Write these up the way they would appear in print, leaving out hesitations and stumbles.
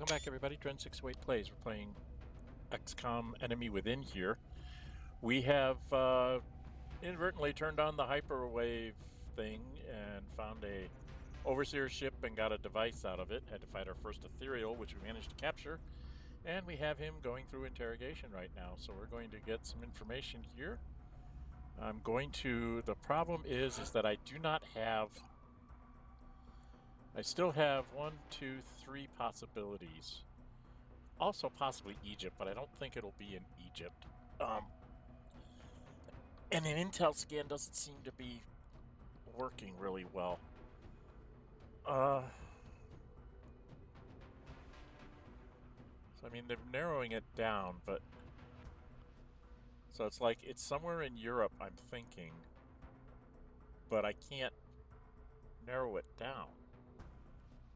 Welcome back, everybody. Dren608 plays. We're playing XCOM Enemy Within here. We have inadvertently turned on the hyperwave thing and found a overseer ship and got a device out of it. Had to fight our first ethereal, which we managed to capture. And we have him going through interrogation right now. So we're going to get some information here. The problem is that I do not have... I still have 1, 2, 3 possibilities. Also possibly Egypt, but I don't think it'll be in Egypt. And an intel scan doesn't seem to be working really well. So I mean, they're narrowing it down, but... So it's like, it's somewhere in Europe, I'm thinking. But I can't narrow it down,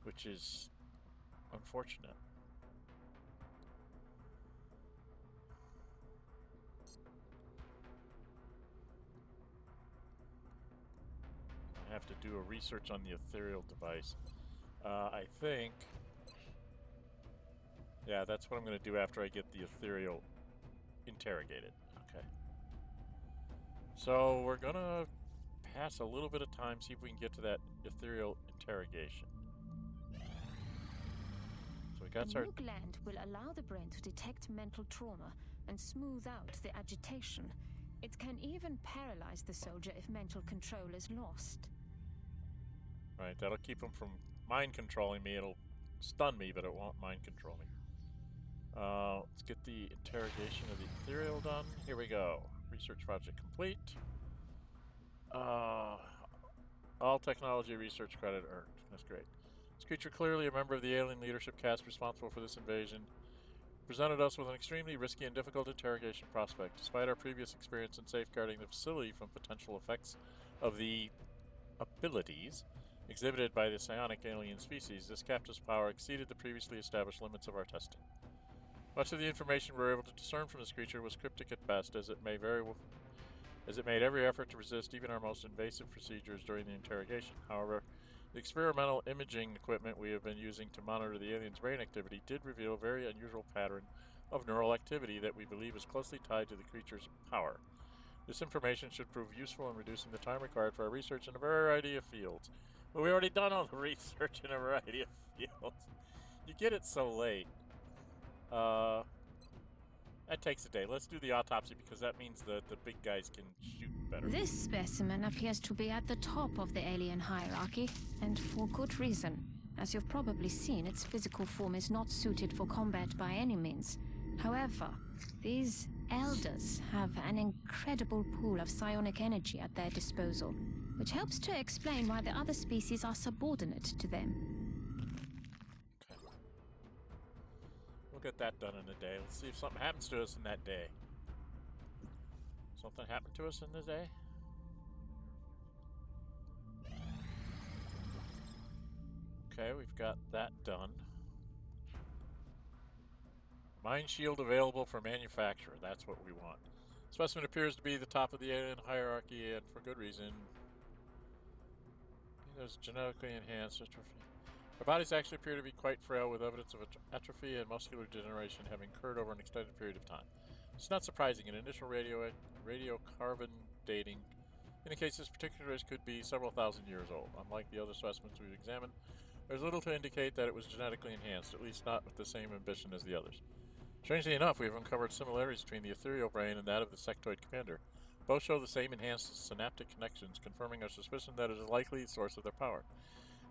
which is unfortunate. I have to do a research on the ethereal device. I think... Yeah, that's what I'm going to do after I get the ethereal interrogated. Okay. So we're going to pass a little bit of time, see if we can get to that ethereal interrogation. So we got a new gland will allow the brain to detect mental trauma and smooth out the agitation. It can even paralyze the soldier if mental control is lost. Right, that'll keep him from mind controlling me. It'll stun me, but it won't mind control me. Let's get the interrogation of the ethereal done. Here we go. Research project complete. All technology research credit earned. That's great. This creature, clearly a member of the alien leadership caste responsible for this invasion, presented us with an extremely risky and difficult interrogation prospect. Despite our previous experience in safeguarding the facility from potential effects of the abilities exhibited by the psionic alien species, this captive's power exceeded the previously established limits of our testing. Much of the information we were able to discern from this creature was cryptic at best, as it made every effort to resist even our most invasive procedures during the interrogation. However, the experimental imaging equipment we have been using to monitor the alien's brain activity did reveal a very unusual pattern of neural activity that we believe is closely tied to the creature's power. This information should prove useful in reducing the time required for our research in a variety of fields. But we already done all the research in a variety of fields. You get it so late. That takes a day. Let's do the autopsy because that means the big guys can shoot better. This specimen appears to be at the top of the alien hierarchy, and for good reason. As you've probably seen, its physical form is not suited for combat by any means. However, these elders have an incredible pool of psionic energy at their disposal, which helps to explain why the other species are subordinate to them. Okay. We'll get that done in a day. Let's see if something happens to us in that day. Something happened to us in the day? Okay, we've got that done. Mind shield available for manufacture. That's what we want. Specimen appears to be the top of the alien hierarchy, and for good reason. There's genetically enhanced atrophy. Our bodies actually appear to be quite frail, with evidence of atrophy and muscular degeneration having occurred over an extended period of time. It's not surprising. In initial radiocarbon dating indicates this particular race could be several thousand years old. Unlike the other specimens we've examined, there's little to indicate that it was genetically enhanced, at least not with the same ambition as the others. Strangely enough, we have uncovered similarities between the ethereal brain and that of the sectoid commander. Both show the same enhanced synaptic connections, confirming our suspicion that it is likely the source of their power.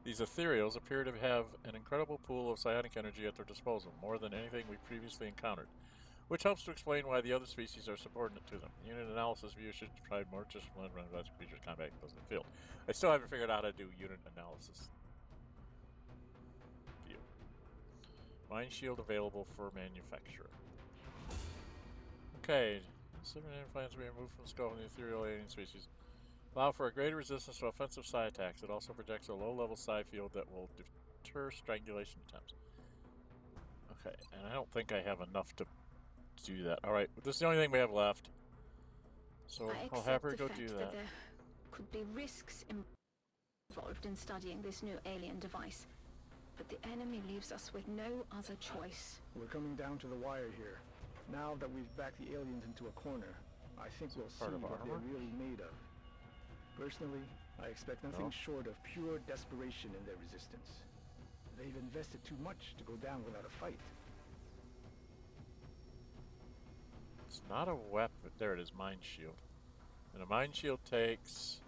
These ethereals appear to have an incredible pool of psionic energy at their disposal, more than anything we previously encountered, which helps to explain why the other species are subordinate to them. The unit analysis view should provide more discipline around the creature's combat in the field. I still haven't figured out how to do unit analysis view. Mind shield available for manufacture. Okay, certain implants we removed from the skull of the ethereal alien species allow for a greater resistance to offensive psi attacks. It also projects a low-level psi field that will deter strangulation attempts. Okay, and I don't think I have enough to do that. Alright, this is the only thing we have left. So I'll have her go do that. There could be risks involved in studying this new alien device. but the enemy leaves us with no other choice. We're coming down to the wire here. Now that we've backed the aliens into a corner, I think we'll see what they're really made of. Personally, I expect nothing short of pure desperation in their resistance. They've invested too much to go down without a fight. It's not a weapon. There it is, Mind Shield. And a Mind Shield takes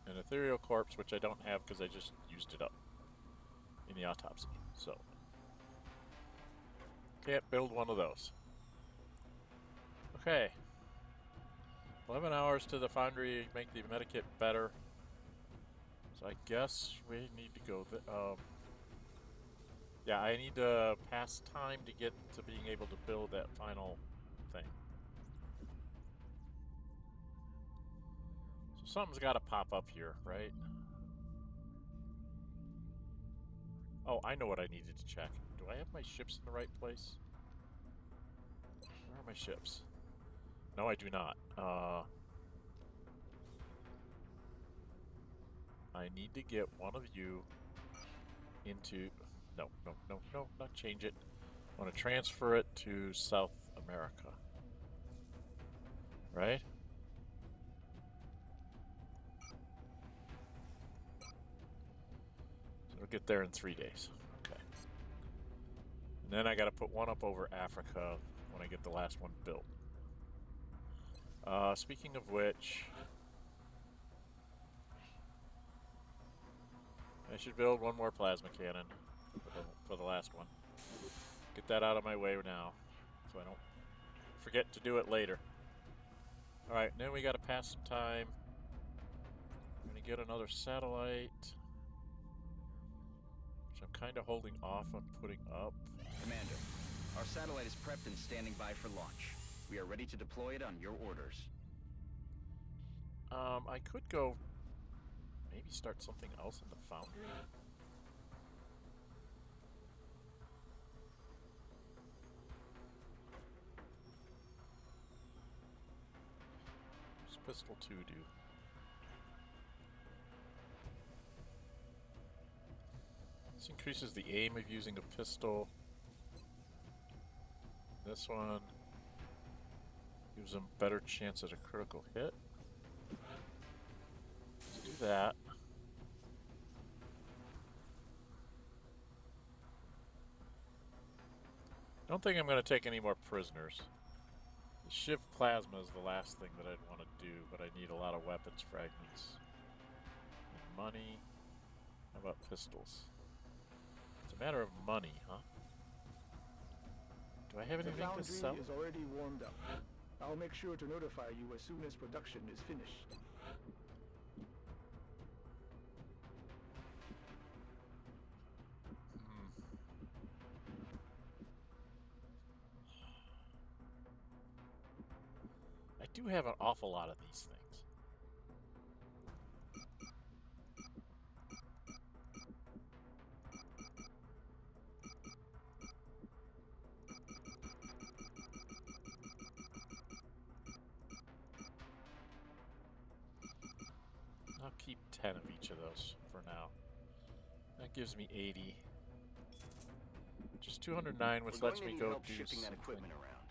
an ethereal corpse, which I don't have because I just used it up in the autopsy. So, can't build one of those. Okay. 11 hours to the Foundry, make the medikit better. So I guess we need to go... yeah, I need to pass time to get to being able to build that final thing. So something's got to pop up here, right? Oh, I know what I needed to check. Do I have my ships in the right place? Where are my ships? No, I do not. I need to get one of you into... No, not change it. I want to transfer it to South America. Right? So it'll get there in 3 days. Okay. And then I got to put one up over Africa when I get the last one built. Speaking of which, I should build one more plasma cannon for the last one. Get that out of my way now, so I don't forget to do it later. Alright, then we gotta pass some time. I'm gonna get another satellite, which I'm kind of holding off on putting up. Commander, our satellite is prepped and standing by for launch. We are ready to deploy it on your orders. I could go maybe start something else in the Foundry. What's Pistol 2 do? This increases the aim of using a pistol. This one gives them better chance at a critical hit. Let's do that. I don't think I'm going to take any more prisoners. The Shiv Plasma is the last thing that I'd want to do, but I need a lot of weapons fragments. And money. How about pistols? It's a matter of money, huh? Do I have anything to sell? The Foundry is already warmed up. I'll make sure to notify you as soon as production is finished. I do have an awful lot of these things. I'll keep 10 of each of those for now. That gives me 80. Which is 209, which lets me go do shipping that equipment around.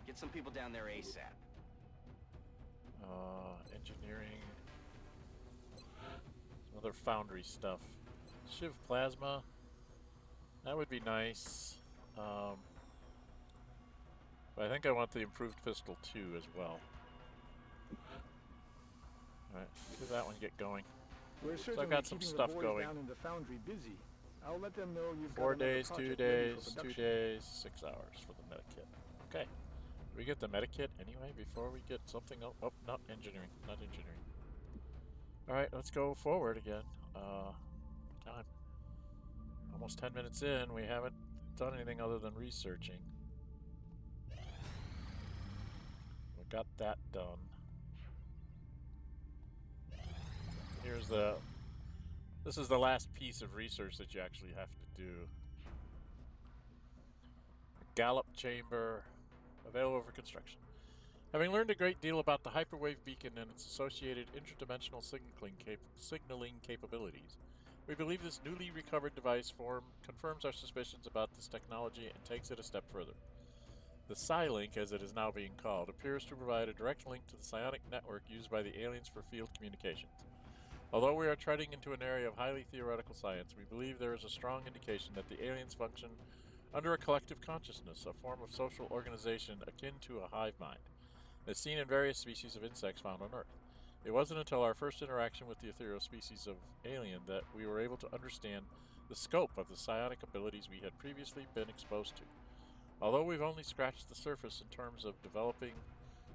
Get some people down there ASAP. Engineering. Some other Foundry stuff. Shiv Plasma. That would be nice. But I think I want the improved pistol too as well. Alright, do that one get going. We're So I've got some stuff going. down in the Foundry busy. I'll let them know you've 4 got another days, 2 project ready days, for 2 production. days, 6 hours for the medikit. Okay. We get the medikit anyway before we get something else. Oh, not engineering. Not engineering. Alright, let's go forward again. Time. Almost 10 minutes in. We haven't done anything other than researching. We got that done. Here's the... This is the last piece of research that you actually have to do. Gallop chamber, available for construction. Having learned a great deal about the hyperwave beacon and its associated interdimensional signaling capabilities, We believe this newly recovered device form confirms our suspicions about this technology and takes it a step further. The Psi-Link, as it is now being called, appears to provide a direct link to the psionic network used by the aliens for field communications. Although we are treading into an area of highly theoretical science, we believe there is a strong indication that the aliens function under a collective consciousness, a form of social organization akin to a hive mind, as seen in various species of insects found on Earth. It wasn't until our first interaction with the ethereal species of alien that we were able to understand the scope of the psionic abilities we had previously been exposed to. Although we've only scratched the surface in terms of developing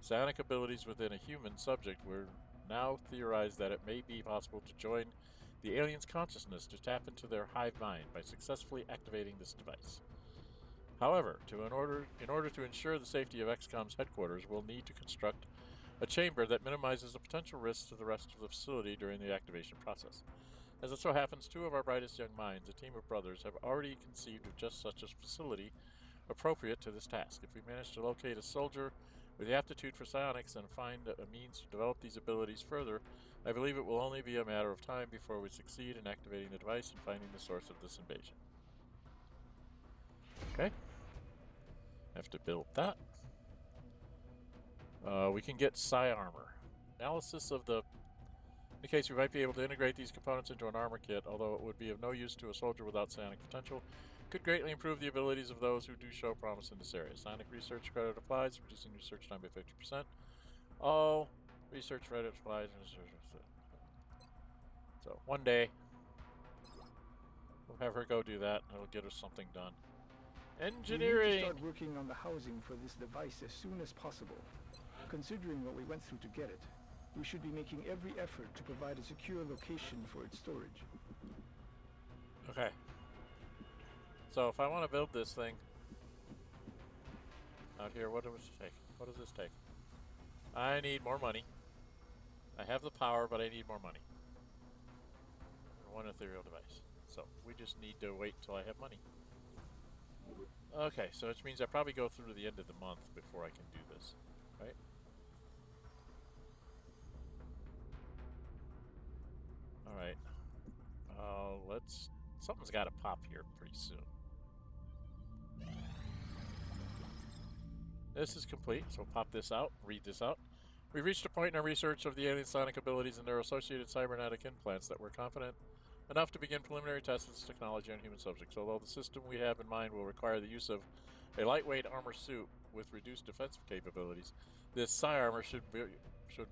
psionic abilities within a human subject, we're now theorized that it may be possible to join the alien's consciousness to tap into their hive mind by successfully activating this device. However, in order to ensure the safety of XCOM's headquarters, we'll need to construct a chamber that minimizes the potential risks to the rest of the facility during the activation process. As it so happens, two of our brightest young minds, a team of brothers, have already conceived of just such a facility appropriate to this task. If we manage to locate a soldier with the aptitude for psionics and find a means to develop these abilities further, I believe it will only be a matter of time before we succeed in activating the device and finding the source of this invasion. Okay. I have to build that. We can get Psi armor. Analysis of the indicates we might be able to integrate these components into an armor kit, although it would be of no use to a soldier without psionic potential. Could greatly improve the abilities of those who do show promise in this area. Psionic research credit applies, reducing research time by 50%. All research credit applies. So one day, we'll have her go do that. It'll get us something done. Engineering! We need to start working on the housing for this device as soon as possible. Considering what we went through to get it, we should be making every effort to provide a secure location for its storage. Okay. So if I want to build this thing out here, what does it take? What does this take? I need more money. I have the power, but I need more money. One ethereal device. So we just need to wait till I have money. Okay, so which means I probably go through to the end of the month before I can do this, right? All right. Something's got to pop here pretty soon. This is complete, so we'll pop this out, read this out. We've reached a point in our research of the alien psionic abilities and their associated cybernetic implants that we're confident enough to begin preliminary tests of this technology on human subjects. Although the system we have in mind will require the use of a lightweight armor suit with reduced defensive capabilities, this psi armor should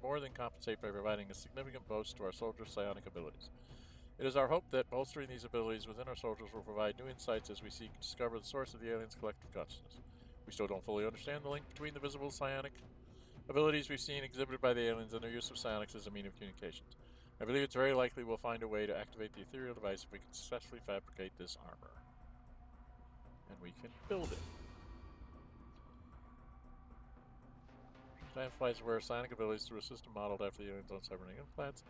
more than compensate by providing a significant boost to our soldiers' psionic abilities. It is our hope that bolstering these abilities within our soldiers will provide new insights as we seek to discover the source of the aliens' collective consciousness. We still don't fully understand the link between the visible psionic abilities we've seen exhibited by the aliens and their use of psionics as a means of communications. I believe it's very likely we'll find a way to activate the ethereal device if we can successfully fabricate this armor. And we can build it. Time flies aware psionic abilities through a system modeled after the aliens' own cybernetic implants.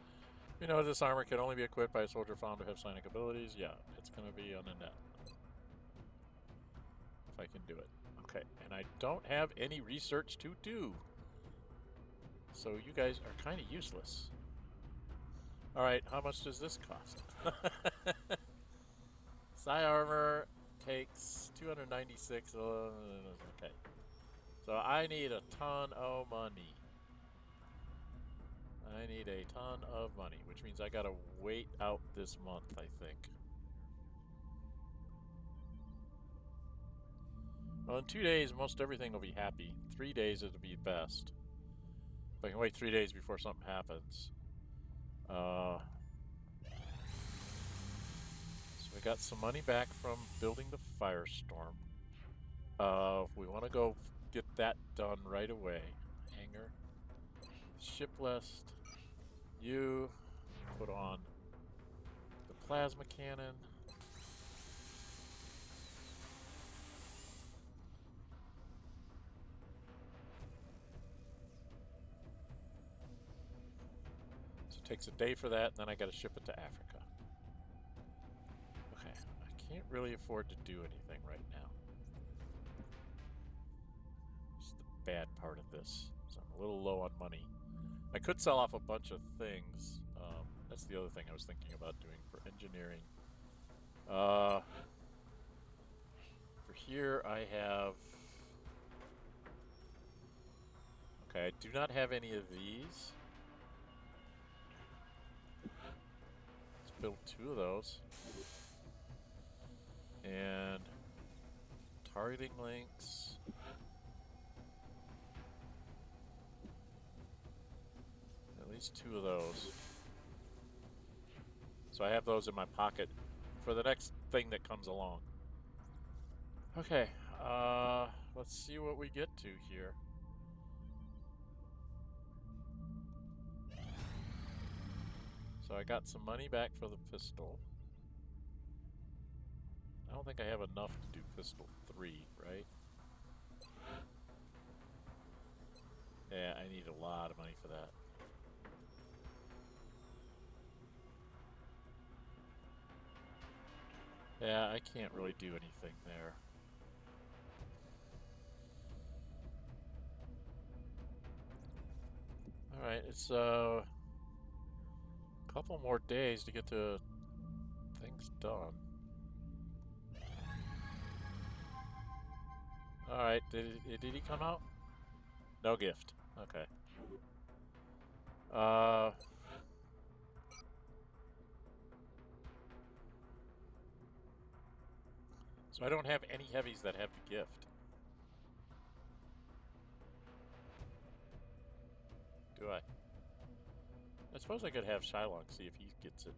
We know this armor can only be equipped by a soldier found to have psionic abilities. Yeah, it's going to be on the net. If I can do it. Okay, and I don't have any research to do. So you guys are kind of useless. Alright, how much does this cost? Psi armor takes 296. Okay. So I need a ton of money. I need a ton of money, which means I gotta wait out this month, I think. Well, in 2 days, most everything will be happy. 3 days, it'll be best. If I can wait 3 days before something happens. So we got some money back from building the Firestorm. We want to go get that done right away. Hangar. Ship list. You put on the plasma cannon. So it takes a day for that, and then I got to ship it to Africa. Okay, I can't really afford to do anything right now. It's the bad part of this. So I'm a little low on money. I could sell off a bunch of things. That's the other thing I was thinking about doing for engineering. For here I have... Okay, I do not have any of these. Let's build 2 of those. And targeting links. At least 2 of those. So I have those in my pocket for the next thing that comes along. Okay, let's see what we get to here. So I got some money back for the pistol. I don't think I have enough to do pistol 3, right? Yeah, I need a lot of money for that. Yeah, I can't really do anything there. Alright, it's a couple more days to get to things done. Alright, did he come out? No gift. Okay. So I don't have any heavies that have the gift. Do I? I suppose I could have Shylock see if he gets it.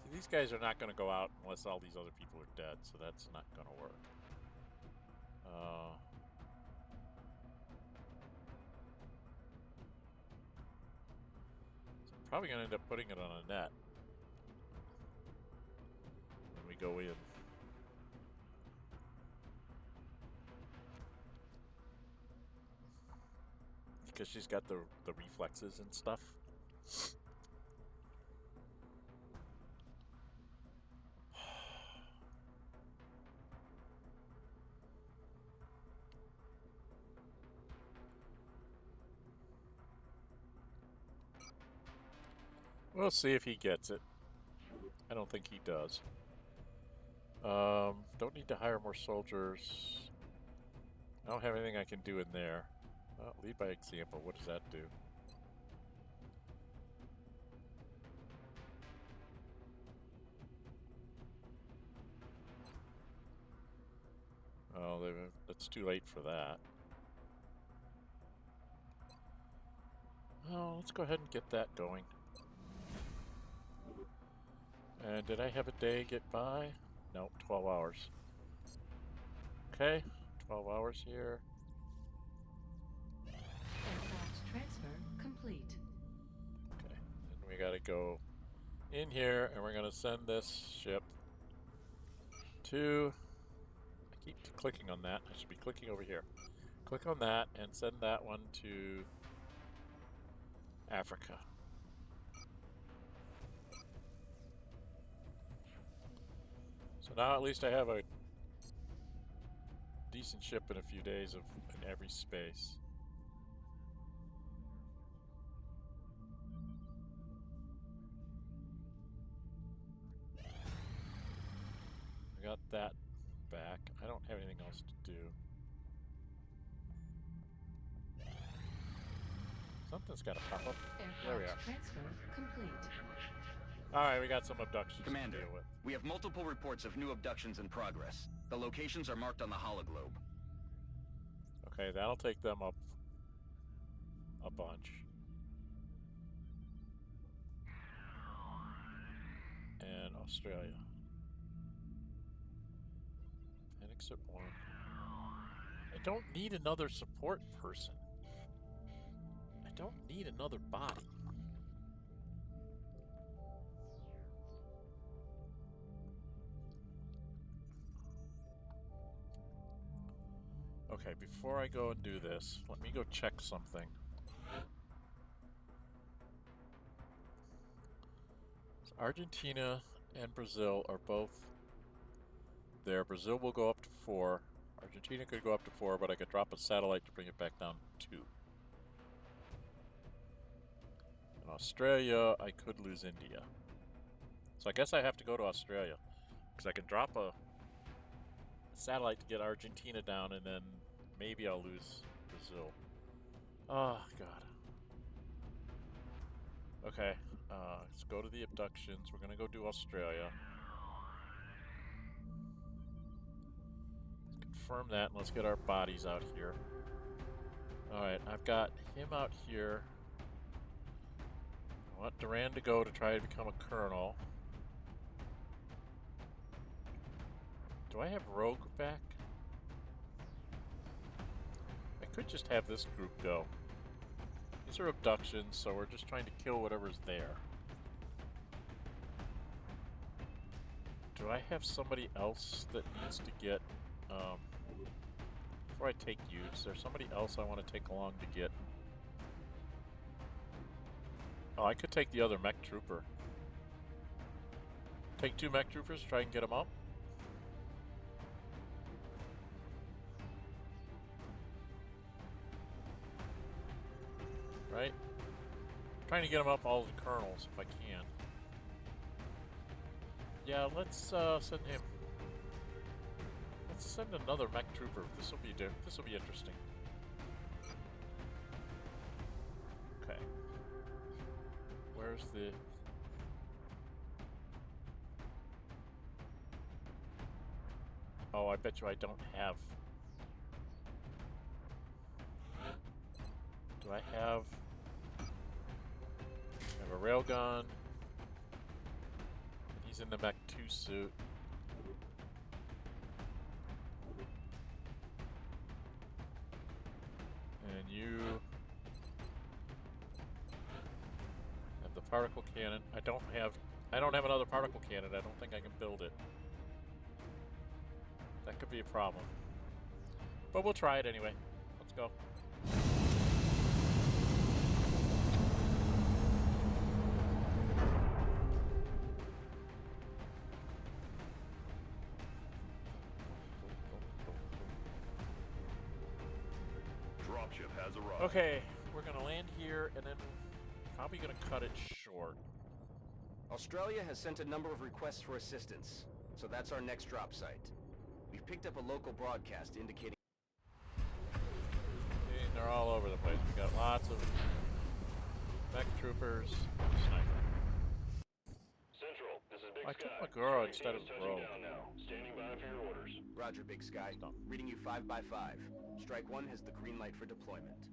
See, these guys are not going to go out unless all these other people are dead, so that's not going to work. So I'm probably going to end up putting it on a net when we go in. Because she's got the reflexes and stuff. We'll see if he gets it. I don't think he does. Don't need to hire more soldiers. I don't have anything I can do in there. Lead by example. What does that do? Oh, that's too late for that. Oh, let's go ahead and get that going. And did I have a day get by? No, 12 hours. Okay, 12 hours here. Aircraft transfer complete. Okay, and we gotta go in here and we're gonna send this ship to... I keep clicking on that. I should be clicking over here. Click on that and send that one to Africa. So now at least I have a decent ship in a few days in every space. I got that back. I don't have anything else to do. Something's got to pop up. There we are. Transfer complete. Alright, we got some abductions Commander, to deal with. we have multiple reports of new abductions in progress. The locations are marked on the hologlobe. Okay, that'll take them up a bunch. And Australia. Panics at 1. I don't need another support person. I don't need another body. Okay, before I go and do this, let me go check something. So Argentina and Brazil are both there. Brazil will go up to 4. Argentina could go up to 4, but I could drop a satellite to bring it back down to 2. In Australia, I could lose India. So I guess I have to go to Australia, because I can drop a satellite to get Argentina down, and then maybe I'll lose Brazil. Oh, God. Okay, let's go to the abductions. We're gonna go do Australia. Let's confirm that, and let's get our bodies out here. Alright, I've got him out here. I want Duran to go to try to become a colonel. Do I have Rogue back? I could just have this group go. These are abductions, so we're just trying to kill whatever's there. Do I have somebody else that needs to get... before I take you, is there somebody else I want to take along to get... Oh, I could take the other mech trooper. Take 2 mech troopers, try and get them up. Right? Trying to get them up all the colonels if I can. Yeah, let's send him. Let's send another mech trooper. This will be interesting. Okay. Where's the... Oh, I bet you I don't have... Do I have... I have a railgun. He's in the Mech 2 suit. And you have the particle cannon. I don't have another particle cannon. I don't think I can build it. That could be a problem. But we'll try it anyway. Let's go. Dropship has arrived. Okay, we're gonna land here and then probably gonna cut it short. Australia has sent a number of requests for assistance, so that's our next drop site. We've picked up a local broadcast indicating... They're all over the place. We got lots of mech troopers, sniper. Central, this is Big I Sky. took Magura instead of Touching Bro. down now. Standing by for your orders. Roger, Big Sky. Stop. Reading you 5 by 5. Strike 1 has the green light for deployment.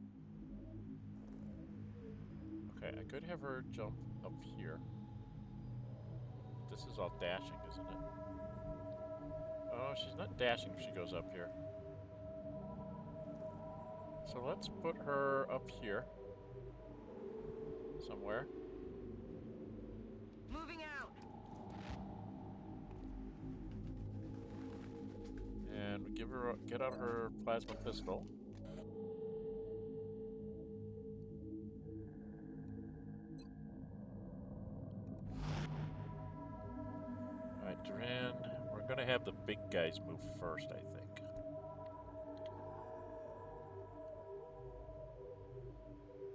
Okay, I could have her jump up here. This is all dashing, isn't it? Oh, she's not dashing if she goes up here. So let's put her up here. Somewhere. Moving out! And we get out her plasma pistol. Alright, Duran, we're gonna have the big guys move first, I think.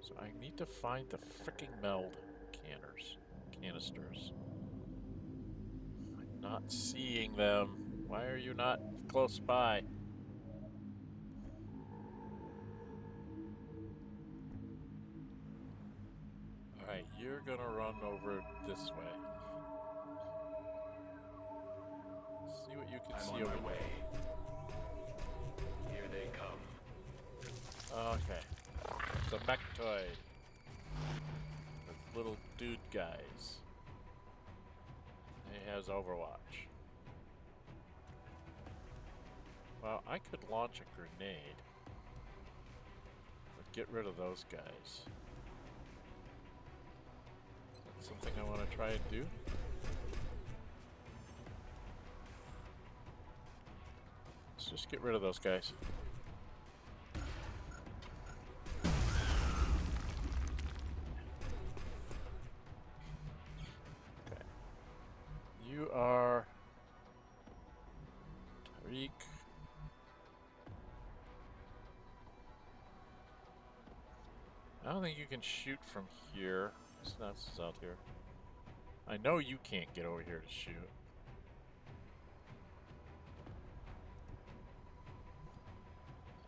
So I need to find the fricking Meld canisters. I'm not seeing them. Why are you not close by? Alright, you're gonna run over this way. See what you can see over way. Here they come. Okay. The Mechtoid. The little dude guys. He has Overwatch. Well, I could launch a grenade. But get rid of those guys. That's something I want to try and do. Let's just get rid of those guys. I don't think you can shoot from here. This is out here. I know you can't get over here to shoot.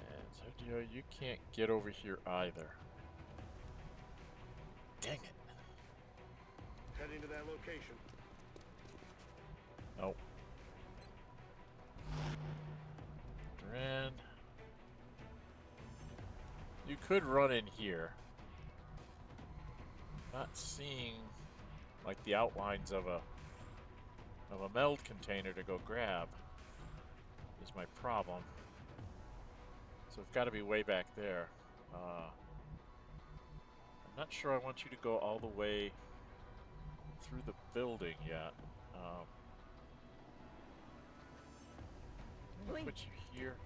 And Sergio, you can't get over here either. Dang it. Heading to that location. Nope. Dren. You could run in here. Not seeing like the outlines of a meld container to go grab is my problem. So it's got to be way back there. I'm not sure I want you to go all the way through the building yet. I'm gonna put you here.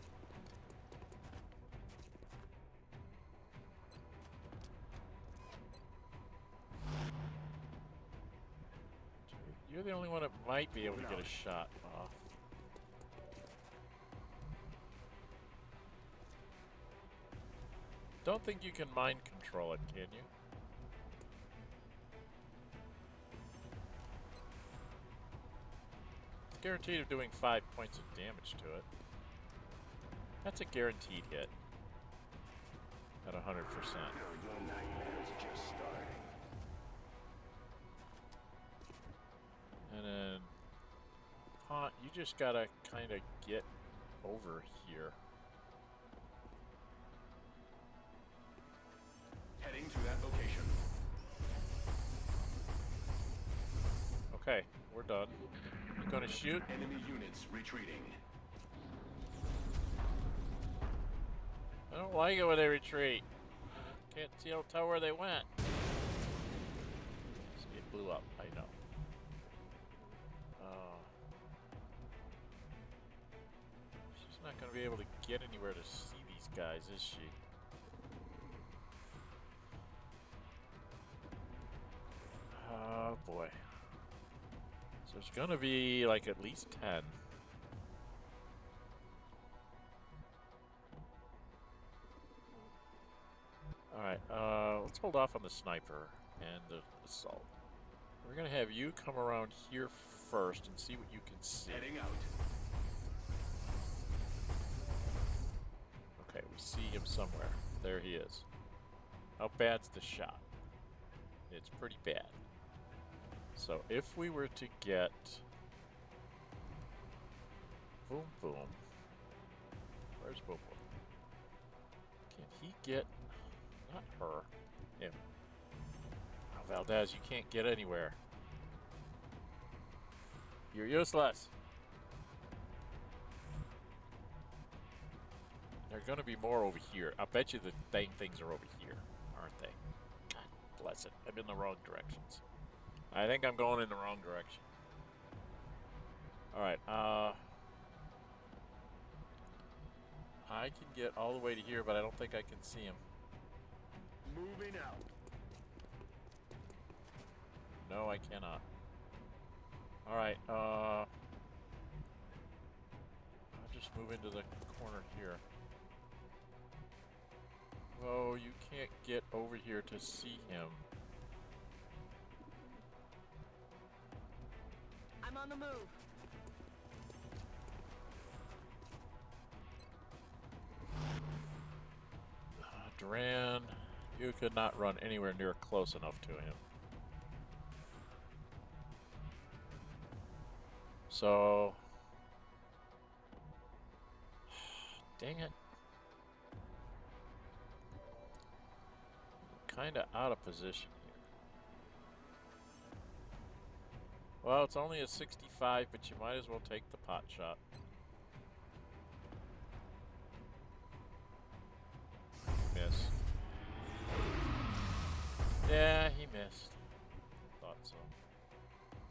You're the only one that might be able to get a shot off. Don't think you can mind control it, can you? Guaranteed of doing 5 points of damage to it. That's a guaranteed hit. At 100%. Your nightmare's just starting. And then, you just gotta kind of get over here. Heading to that location. Okay, we're done. You gonna shoot? Enemy units retreating. I don't like it when they retreat. Can't tell where they went. See, it blew up. I know. She's not going to be able to get anywhere to see these guys, is she? Oh boy. So there's going to be like at least 10. Alright, let's hold off on the sniper and the assault. We're going to have you come around here first and see what you can see. Heading out. Okay, we see him somewhere. There he is. How bad's the shot? It's pretty bad. So if we were to get... Boom, boom. Where's Boom Boom? Can he get... Not her. Him. Oh, Valdez, you can't get anywhere. You're useless. There are going to be more over here. I bet you the dang things are over here, aren't they? God bless it. I'm in the wrong directions. I think I'm going in the wrong direction. Alright, I can get all the way to here, but I don't think I can see him. Moving out. No, I cannot. Alright, I'll just move into the corner here. Oh, you can't get over here to see him. I'm on the move. Duran, you could not run anywhere near close enough to him. So... Dang it. Kind of out of position here. Well, it's only a 65, but you might as well take the pot shot. Miss. Yeah, he missed. Thought so.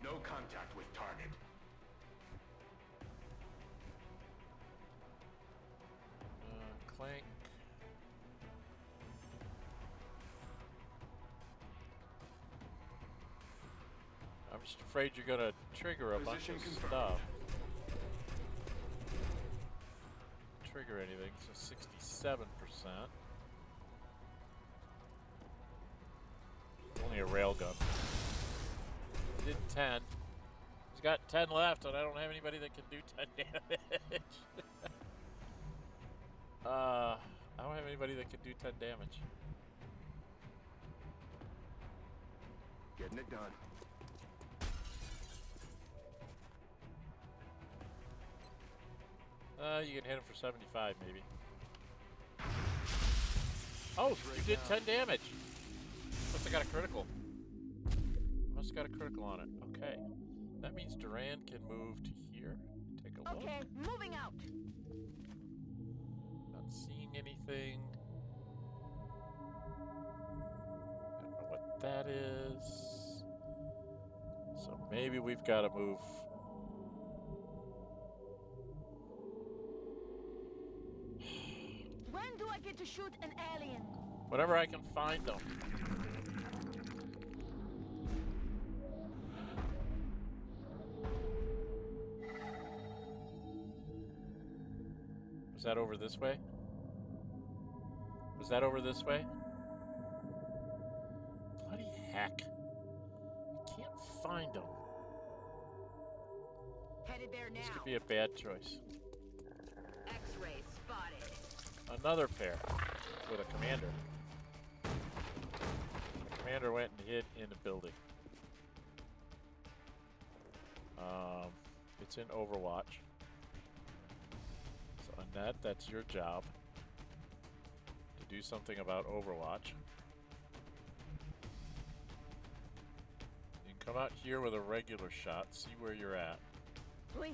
No contact with target. Clank. I'm just afraid you're gonna trigger a bunch Position of confirmed. stuff. Trigger anything, so 67%. railgun. He did 10. He's got 10 left, and I don't have anybody that can do 10 damage. I don't have anybody that can do 10 damage. Getting it done. You can hit him for 75, maybe. Oh, you did 10 damage. Must have got a critical. Must have got a critical on it. Okay. That means Duran can move to here. Take a look. Okay, moving out. Not seeing anything. I don't know what that is. So maybe we've got to move. When do I get to shoot an alien? Whenever I can find them. Was that over this way? Was that over this way? Bloody heck. I can't find them. Headed there now. This could be a bad choice. X-ray spotted. Another pair with a commander. The commander went and hid in the building. It's in Overwatch. So Annette, that's your job. To do something about Overwatch. You can come out here with a regular shot, see where you're at. Oui.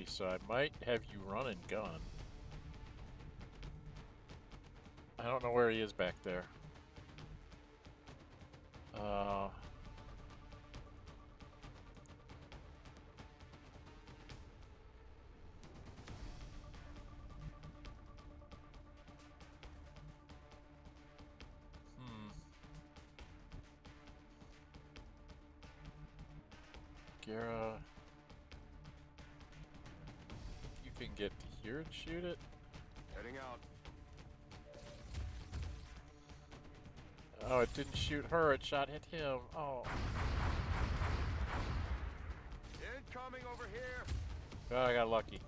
So I might have you run and gun. I don't know where he is back there. Gara. Can get to here and shoot it. Heading out. Oh, it didn't shoot her, it shot hit him. Oh. Incoming over here. Oh, I got lucky.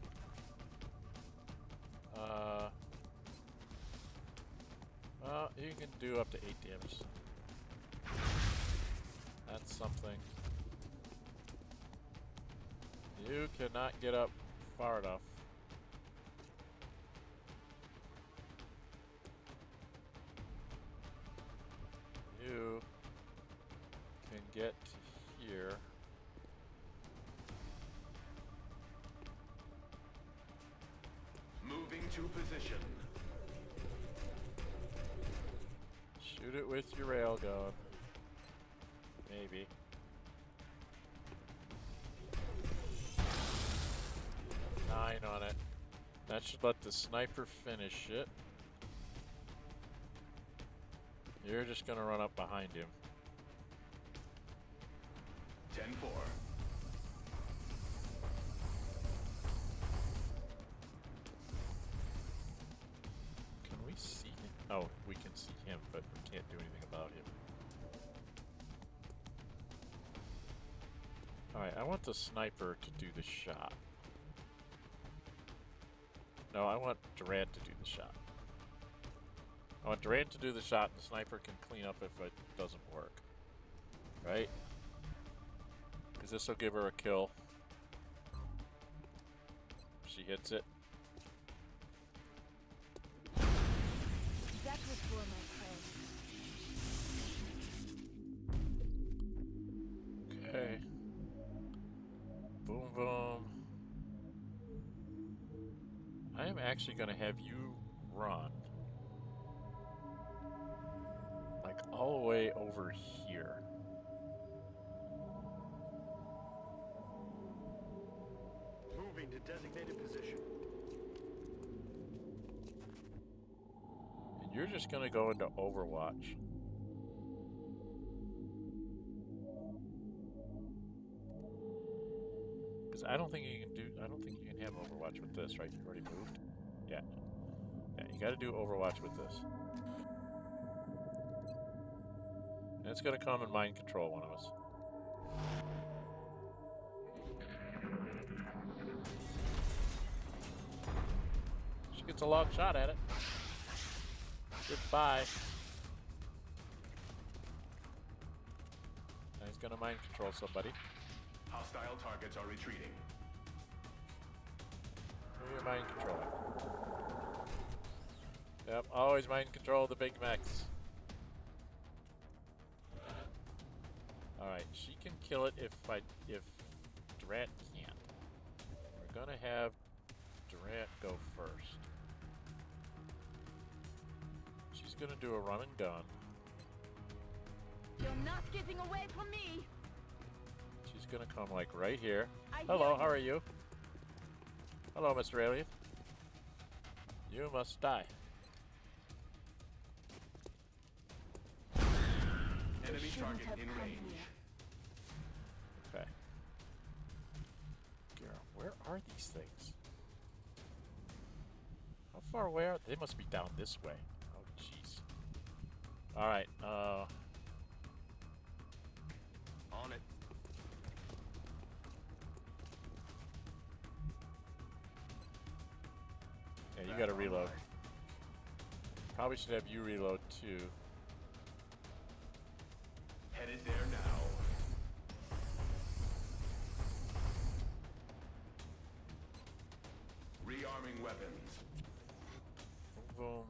Well, you can do up to 8 damage. That's something. You cannot get up far enough. You can get here. Moving to position. Shoot it with your railgun. Maybe. Nine on it. That should let the sniper finish it. You're just gonna run up behind him. 10-4. Can we see him? Oh, we can see him, but we can't do anything about him. Alright, I want the sniper to do the shot. No, I want Durant to do the shot. I want Durant to do the shot, and the sniper can clean up if it doesn't work. Right? Because this will give her a kill. If she hits it. That was for my friend. Okay. Boom, boom. I am actually going to have you run. Like all the way over here. Moving to designated position. And you're just going to go into Overwatch. Because I don't think you can do. I don't think you can have Overwatch with this, right? You already moved. Yeah. Yeah, you got to do Overwatch with this. And it's gonna come and mind control one of us. She gets a long shot at it. Goodbye. Now he's gonna mind control somebody. Hostile targets are retreating. Who are you mind controlling? Yep, always mind control the big mechs. Alright, she can kill it if Durant can't. We're gonna have Durant go first. She's gonna do a run and gun. You're not getting away from me. She's gonna come like right here. I Hello, hear how are you? Hello, Mr. Alien. You must die. Enemy target in range. Okay. Girl, where are these things? How far away are they? They must be down this way. Oh, jeez. Alright, On it. yeah, you gotta reload. Probably should have you reload too. Headed there now. Rearming weapons. Boom, boom.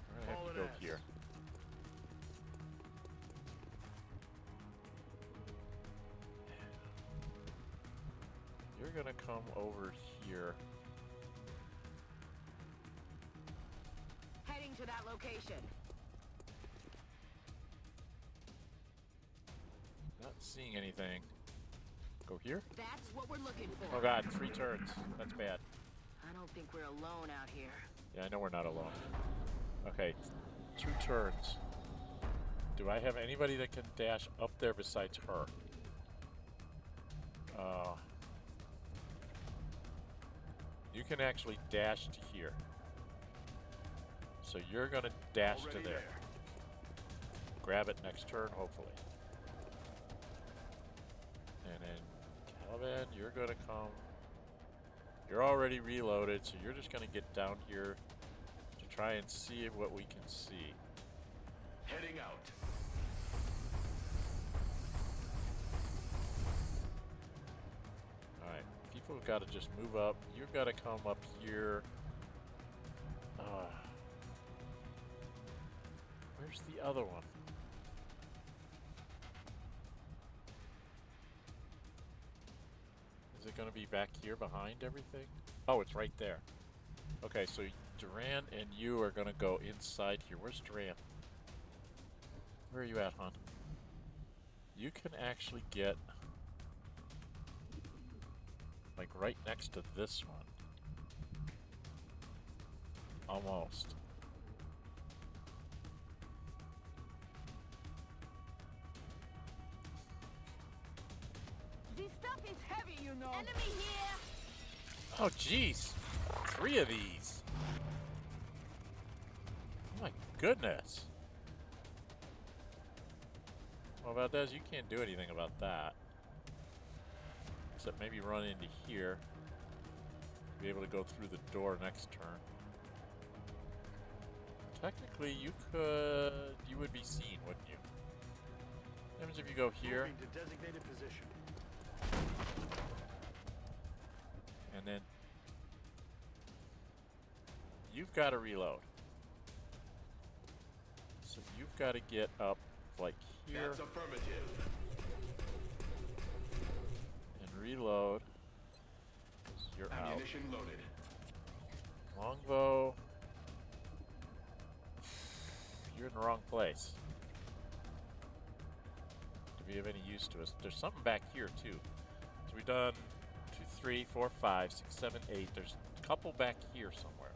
We're gonna have to go here. You're gonna come over here. Heading to that location. Not seeing anything. Go here? That's what we're looking for. Oh god, 3 turns. That's bad. I don't think we're alone out here. Yeah, I know we're not alone. Okay, 2 turns. Do I have anybody that can dash up there besides her? You can actually dash to here. So you're gonna dash Already to there. Grab it next turn, hopefully. And then Caliban, you're gonna come. You're already reloaded, so you're just gonna get down here to try and see what we can see. Heading out. Alright, people have got to just move up. You've got to come up here. Where's the other one? Is it going to be back here behind everything? Oh, it's right there. Okay, so Duran and you are going to go inside here. Where's Duran? Where are you at, hon? You can actually get like right next to this one. Almost. This stuff is heavy, you know. Enemy here. Oh, jeez. 3 of these. Oh my goodness. Well, about that, you can't do anything about that. Except maybe run into here. Be able to go through the door next turn. Technically, you would be seen, wouldn't you? What happens if you go here? Moving to designated position. And then you've got to reload. So you've got to get up like here. That's affirmative. And reload. You're out. Ammunition loaded. Longbow. You're in the wrong place. To be of any use to us. There's something back here too. So we've done 2, 3, 4, 5, 6, 7, 8. There's a couple back here somewhere.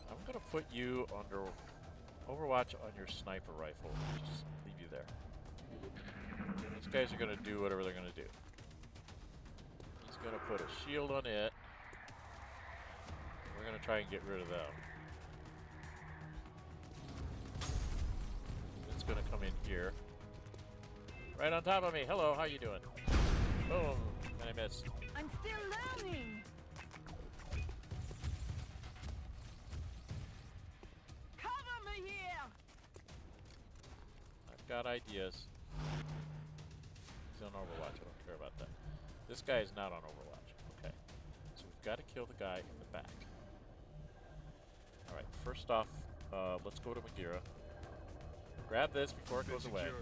I'm gonna put you under Overwatch on your sniper rifle. Just leave you there. These guys are gonna do whatever they're gonna do. gonna put a shield on it. We're gonna try and get rid of them. It's gonna come in here. Right on top of me. Hello, how you doing? Boom. And I missed. I'm still learning. Cover me here. I've got ideas. He's on Overwatch. I don't care about that. This guy is not on Overwatch. Okay. So we've got to kill the guy in the back. Alright, first off, let's go to Magira. Grab this before it goes away. And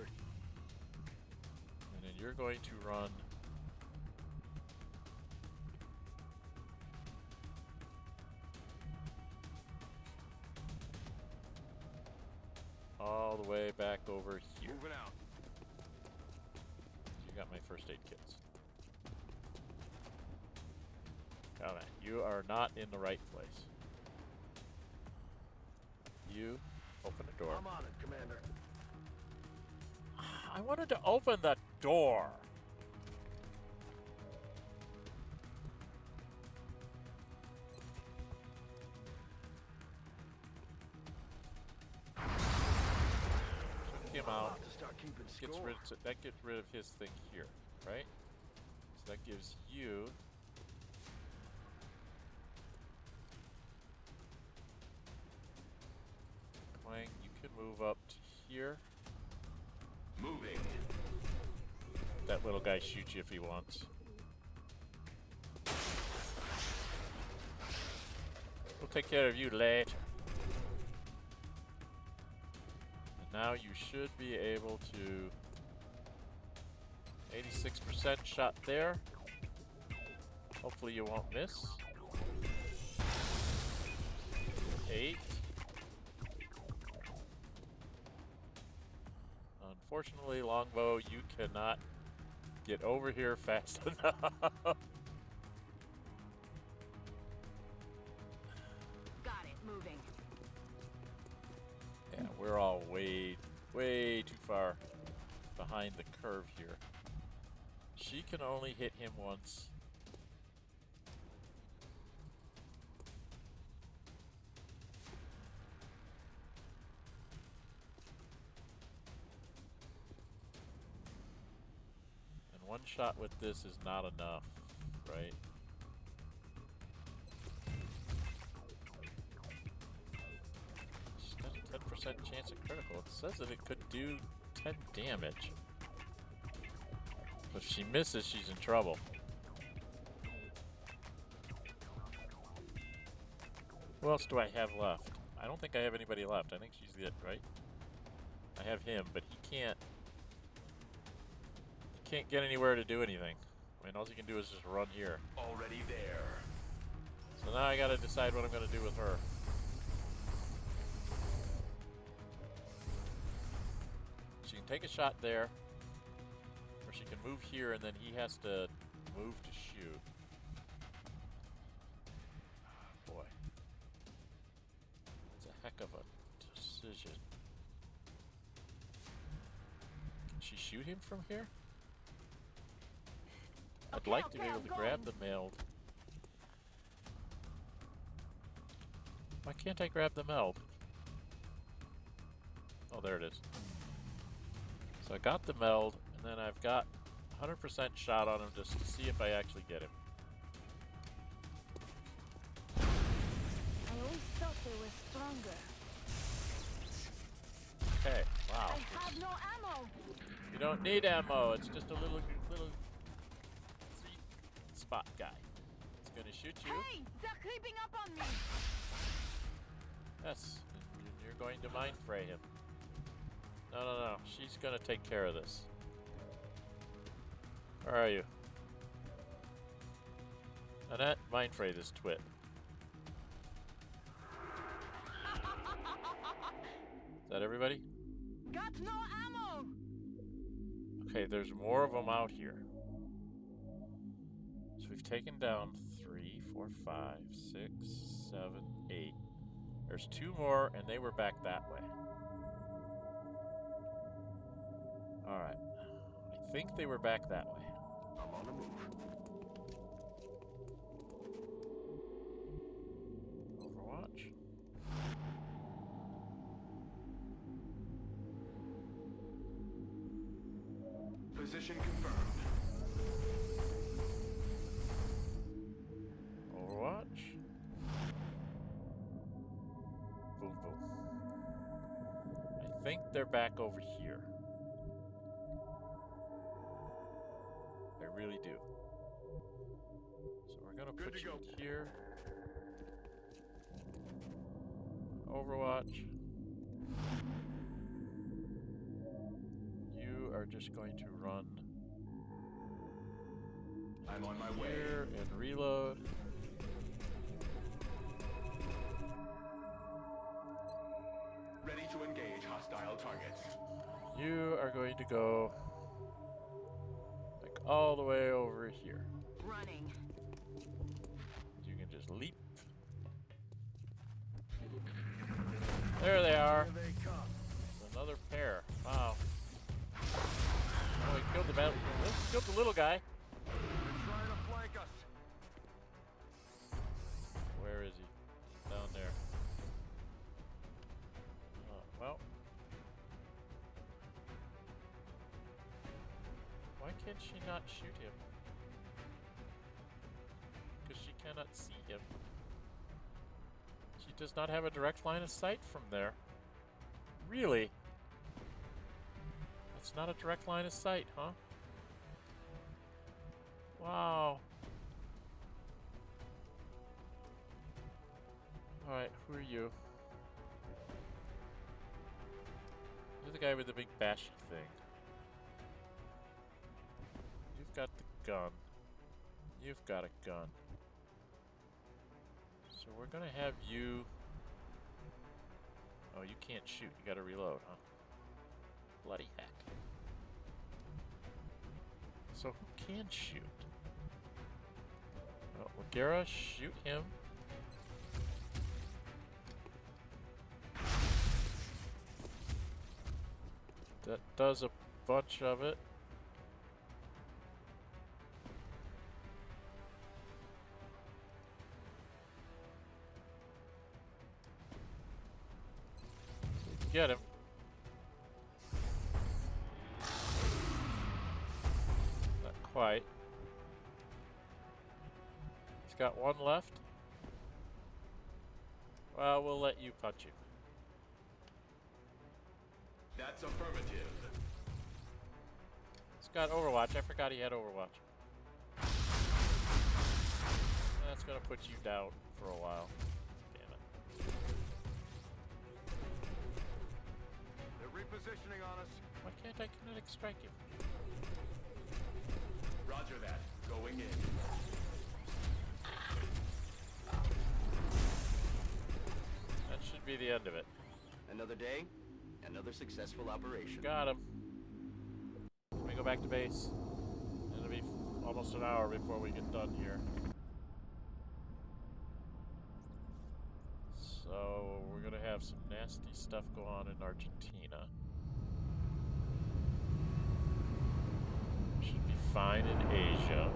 then you're going to run... all the way back over here. Moving out. You got my first aid kits. Alright, you are not in the right place. You open the door. I'm on it, Commander. I wanted to open the door. Took him out. To start keeping Gets score. that gets rid of his thing here, right? So that gives you Quang, you can move up to here. Moving. That little guy shoots you if he wants. We'll take care of you later. And now you should be able to 86% shot there. Hopefully you won't miss. 8. Unfortunately, Longbow, you cannot get over here fast enough. Got it. Moving. Yeah, we're all way too far behind the curve here. She can only hit him once. And one shot with this is not enough, right? She's got a 10% chance at critical. It says that it could do 10 damage. If she misses, she's in trouble. Who else do I have left? I don't think I have anybody left. I think she's it, right? I have him, but he can't get anywhere to do anything. I mean, all he can do is just run here. Already there. So now I gotta decide what I'm gonna do with her. She can take a shot there, or she can move here and then he has to move to shoot. Oh, boy. It's a heck of a decision. Can she shoot him from here? I'd like to be able to grab the Meld. Why can't I grab the Meld? Oh, there it is. So I got the Meld, and then I've got 100% shot on him just to see if I actually get him. I always thought they were stronger. Okay, wow. I have no ammo. You don't need ammo, it's just a little spot guy. It's gonna shoot you. Hey, they're creeping up on me. Yes, and you're going to mind fray him. No, she's gonna take care of this. Where are you? Annette, mind fray this twit. Is that everybody? Got no ammo. Okay, there's more of them out here. So we've taken down 3, 4, 5, 6, 7, 8. There's 2 more, and they were back that way. Alright. I think they were back that way. I'm on the move. Position confirmed. Overwatch. Boom, boom. I think they're back over here. I really do. So we're gonna put you here. Overwatch. You are just going to run I'm on my way. here and reload. Ready to engage hostile targets. You are going to go like all the way over here. Running. You can just leap. There they are. Here they come. Another pair. Wow. Oh, he killed the battle. He killed the little guy. They're trying to flank us. Where is he? Down there. Well. Why can't she not shoot him? Because she cannot see him. She does not have a direct line of sight from there. Really? That's not a direct line of sight, huh? Wow. Alright, who are you? You're the guy with the big bashy thing. You've got the gun. You've got a gun. So we're gonna have you... Oh, you can't shoot. You gotta reload, huh? Bloody heck. So who can shoot? Oh, Ligera, shoot him. That does a bunch of it. Get him. Not quite. He's got one left. Well, we'll let you punch him. That's affirmative. He's got Overwatch. I forgot he had Overwatch. That's gonna put you down for a while. Damn it. They're repositioning on us. Why can't I kinetic strike him? Roger that. Going in. That should be the end of it. Another day, another successful operation. Got him. Let me go back to base. It'll be almost an hour before we get done here. So we're gonna have some nasty stuff go on in Argentina. Should be fine in Asia.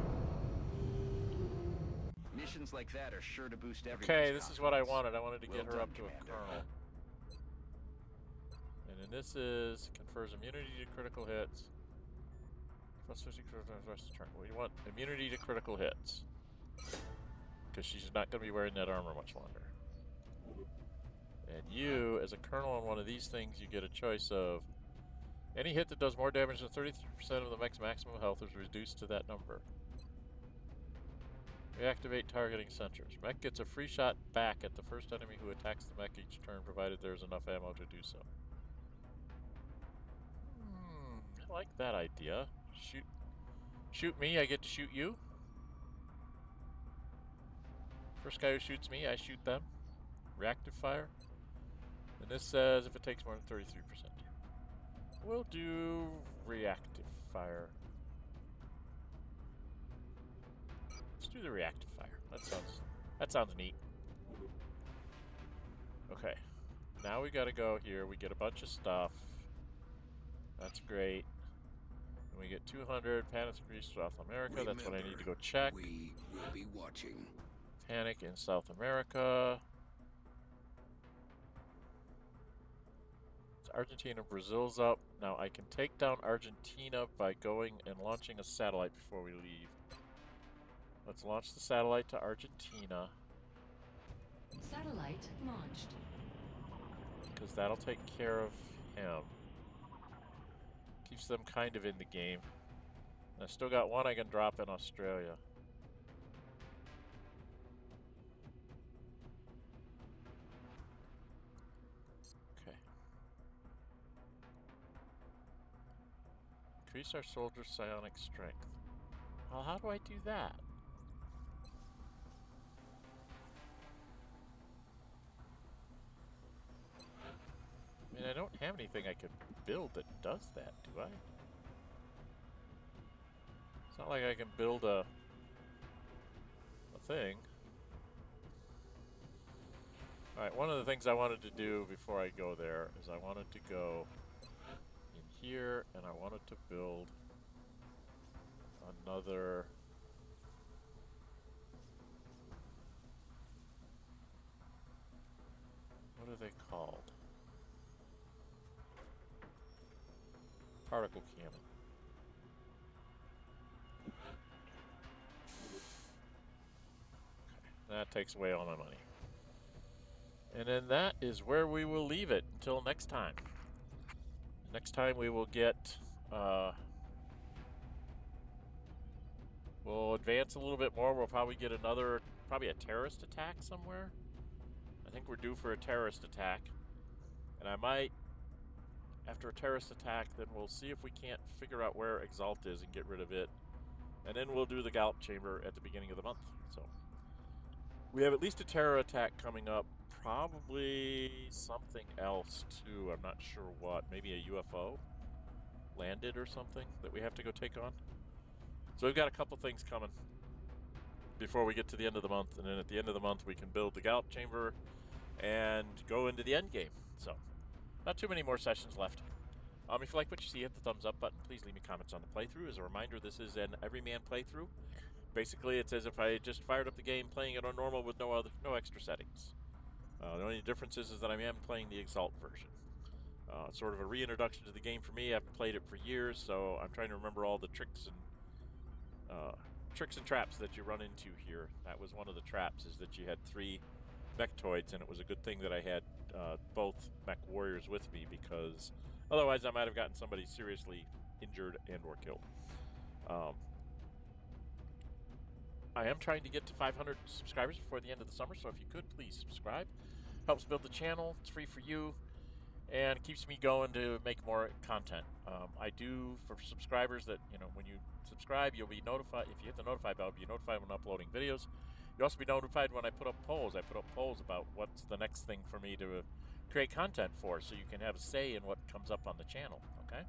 Missions like that are sure to boost everyone's Okay, this is what I confidence. wanted. I wanted to get Well her up done, to a Commander. colonel. And then this is confers immunity to critical hits. Plus 50 critical hits rest of turn. We want immunity to critical hits. Because she's not going to be wearing that armor much longer. And you, as a colonel on one of these things, you get a choice of any hit that does more damage than 33% of the mech's maximum health is reduced to that number. Reactivate targeting sensors. Mech gets a free shot back at the first enemy who attacks the mech each turn, provided there's enough ammo to do so. I like that idea. Shoot me, I get to shoot you. First guy who shoots me, I shoot them. Reactive fire. And this says if it takes more than 33%. We'll do reactive fire. Let's do the reactive fire. That sounds neat. Okay. Now we gotta go here. We get a bunch of stuff. That's great. And we get 200 panic in South America. That's what I need to go check. We will be watching. Panic in South America. Argentina, Brazil's up. Now I can take down Argentina by going and launching a satellite before we leave. Let's launch the satellite to Argentina. Satellite launched. Because that'll take care of him. Keeps them kind of in the game. And I still got one I can drop in Australia. Okay. Increase our soldiers' psionic strength. Well, how do I do that? I mean, I don't have anything I can build that does that, do I? It's not like I can build a thing. Alright, one of the things I wanted to do before I go there is I wanted to go in here and I wanted to build another... What are they called? Particle cannon. That takes away all my money. And then that is where we will leave it until next time. Next time we will get, we'll advance a little bit more. We'll probably get another, probably a terrorist attack somewhere. I think we're due for a terrorist attack. And I might, after a terrorist attack, then we'll see if we can't figure out where Exalt is and get rid of it. And then we'll do the Gallop Chamber at the beginning of the month. So we have at least a terror attack coming up. Probably something else too. I'm not sure what. Maybe a UFO landed or something that we have to go take on. So we've got a couple things coming before we get to the end of the month. And then at the end of the month, we can build the Gallop Chamber and go into the end game. So not too many more sessions left. If you like what you see, hit the thumbs up button. Please leave me comments on the playthrough. As a reminder, this is an everyman playthrough. Basically, it's as if I just fired up the game, playing it on normal with no extra settings. The only difference is that I am playing the Exalt version. It's sort of a reintroduction to the game for me. I haven't played it for years, so I'm trying to remember all the tricks and traps that you run into here. That was one of the traps, is that you had 3 Mechtoids, and it was a good thing that I had both mech warriors with me, because otherwise I might have gotten somebody seriously injured and or killed. I am trying to get to 500 subscribers before the end of the summer, so if you could, please subscribe. Helps build the channel. It's free for you, and it keeps me going to make more content. I do, for subscribers, that, you know, when you subscribe, you'll be notified. If you hit the notify bell, you'll be notified when uploading videos. You'll also be notified when I put up polls. I put up polls about what's the next thing for me to create content for, so you can have a say in what comes up on the channel, okay?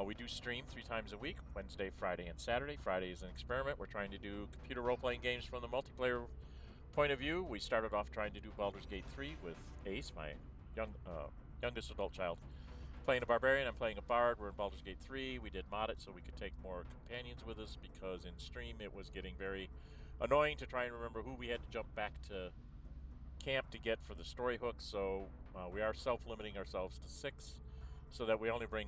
We do stream 3 times a week, Wednesday, Friday, and Saturday. Friday is an experiment. We're trying to do computer role-playing games from the multiplayer point of view. We started off trying to do Baldur's Gate 3 with Ace, my youngest adult child, playing a barbarian. I'm playing a bard. We're in Baldur's Gate 3. We did mod it so we could take more companions with us, because in stream it was getting very annoying to try and remember who we had to jump back to camp to get for the story hooks. So we are self-limiting ourselves to 6, so that we only bring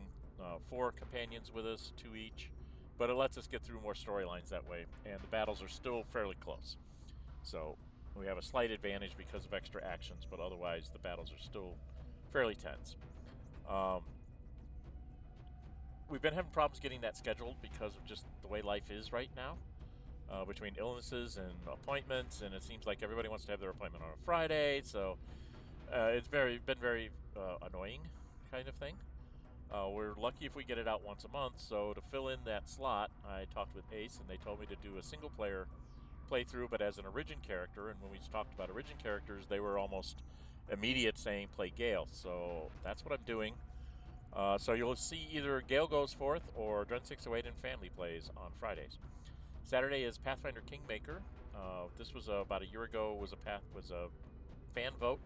4 companions with us, 2 each, but it lets us get through more storylines that way, and the battles are still fairly close. So we have a slight advantage because of extra actions, but otherwise the battles are still fairly tense. We've been having problems getting that scheduled because of just the way life is right now, between illnesses and appointments, and it seems like everybody wants to have their appointment on a Friday, so it's been very annoying kind of thing. We're lucky if we get it out once a month, so to fill in that slot, I talked with Ace, and they told me to do a single-player playthrough, but as an origin character, and when we talked about origin characters, they were almost immediate saying play Gale, so that's what I'm doing. So you'll see either Gale Goes Forth or Dren608 and Family plays on Fridays. Saturday is Pathfinder Kingmaker. This was about a year ago, was a fan vote.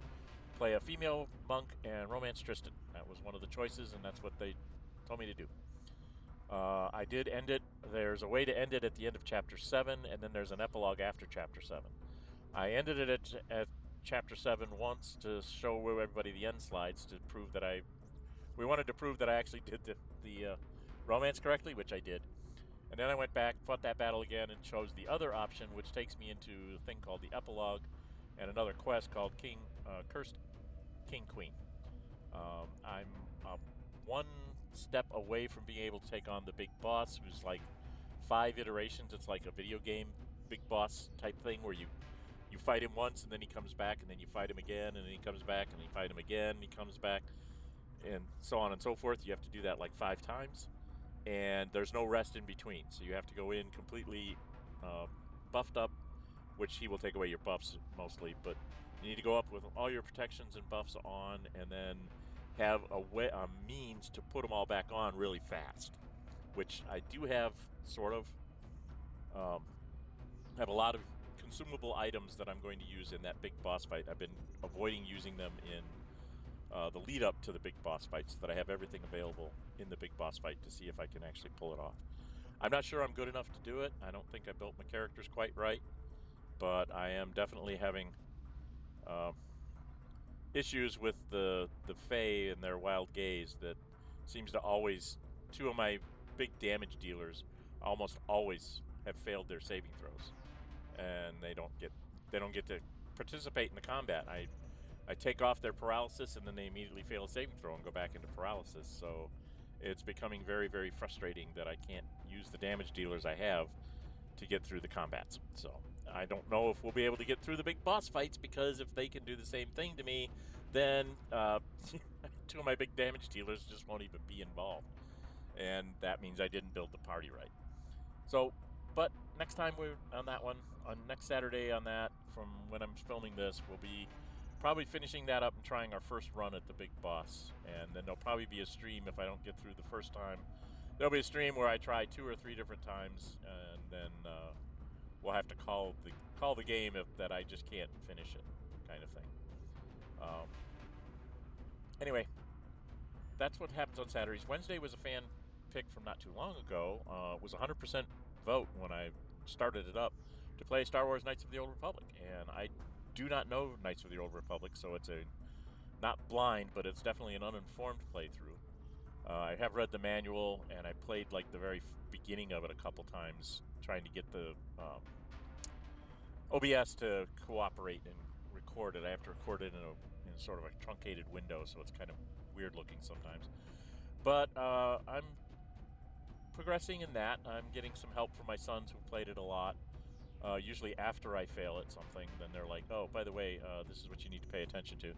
Play a female monk and romance Tristan. That was one of the choices, and that's what they told me to do. I did end it. There's a way to end it at the end of Chapter 7, and then there's an epilogue after Chapter 7. I ended it at Chapter 7 once to show everybody the end slides to prove that I we wanted to prove that I actually did the romance correctly, which I did. And then I went back, fought that battle again, and chose the other option, which takes me into a thing called the Epilogue, and another quest called Cursed King Queen. I'm one step away from being able to take on the big boss, who's like 5 iterations. It's like a video game big boss type thing where you fight him once and then he comes back, and then you fight him again, and then he comes back, and you fight him again, and he comes back, and so on and so forth. You have to do that like 5 times, and there's no rest in between. So you have to go in completely buffed up, which he will take away your buffs mostly, but you need to go up with all your protections and buffs on, and then have a means to put them all back on really fast, which I do have, sort of. Have a lot of consumable items that I'm going to use in that big boss fight. I've been avoiding using them in the lead up to the big boss fight, so that I have everything available in the big boss fight to see if I can actually pull it off. I'm not sure I'm good enough to do it. I don't think I built my characters quite right, but I am definitely having issues with the Fae and their wild gaze that seems to always, 2 of my big damage dealers almost always have failed their saving throws, and they don't get to participate in the combat. I take off their paralysis, and then they immediately fail a saving throw and go back into paralysis. So it's becoming very, very frustrating that I can't use the damage dealers I have to get through the combats. So I don't know if we'll be able to get through the big boss fights, because if they can do the same thing to me, then 2 of my big damage dealers just won't even be involved, and that means I didn't build the party right. So, but next time we're on that one, on next Saturday on that, from when I'm filming this, we'll be probably finishing that up and trying our first run at the big boss. And then there'll probably be a stream if I don't get through the first time. There'll be a stream where I try 2 or 3 different times, and then we'll have to call the game that I just can't finish it, kind of thing. Anyway, that's what happens on Saturdays. Wednesday was a fan pick from not too long ago. It was 100% vote when I started it up to play Star Wars Knights of the Old Republic, and I do not know Knights of the Old Republic, so it's not blind, but it's definitely an uninformed playthrough. I have read the manual, and I played like the very beginning of it a couple times, trying to get the OBS to cooperate and record it. I have to record it in sort of a truncated window, so it's kind of weird looking sometimes. But I'm progressing in that. I'm getting some help from my sons who played it a lot. Usually after I fail at something, then they're like, oh, by the way, this is what you need to pay attention to.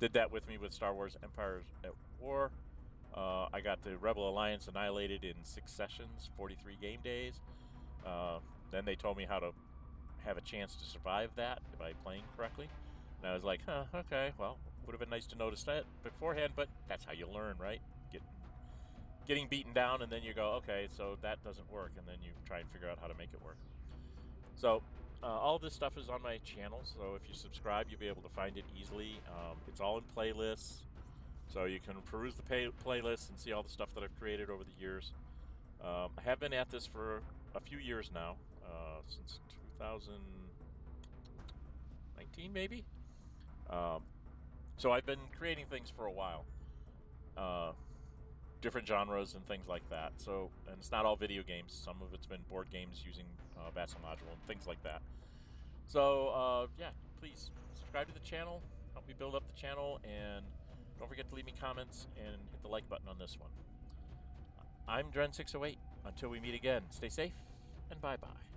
Did that with me with Star Wars Empire at War. I got the Rebel Alliance annihilated in 6 sessions, 43 game days. Then they told me how to have a chance to survive that by playing correctly. And I was like, huh, okay, well, would have been nice to notice that beforehand, but that's how you learn, right? Getting beaten down, and then you go, okay, so that doesn't work, and then you try and figure out how to make it work. So all this stuff is on my channel, so if you subscribe, you'll be able to find it easily. It's all in playlists, so you can peruse the playlists and see all the stuff that I've created over the years. I have been at this for a few years now, since 2019 maybe. So I've been creating things for a while, different genres and things like that. So, and it's not all video games. Some of it's been board games using Vassal Module and things like that. So yeah, please subscribe to the channel, help me build up the channel, and don't forget to leave me comments and hit the like button on this one. I'm Dren608. Until we meet again, stay safe and bye-bye.